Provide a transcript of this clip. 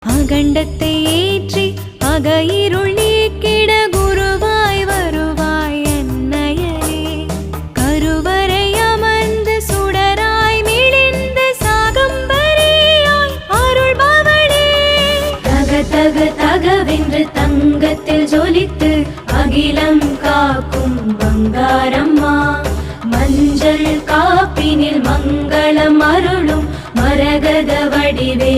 அகண்டத்தை ஏற்றி அகையிருள் நீக்கிட குருவாய் வருவாய் அன்னையரே. கருவறை அமர்ந்து சுடராய் மிளிந்து சாகம்பரியாய் அருள்பவளே. தக தக தகவென்று தங்கத்தில் ஜொலித்து அகிலம் காக்கும் பங்காரம்மா. மஞ்சள் காப்பினில் மங்களம் அருளும் மரகத வடிவே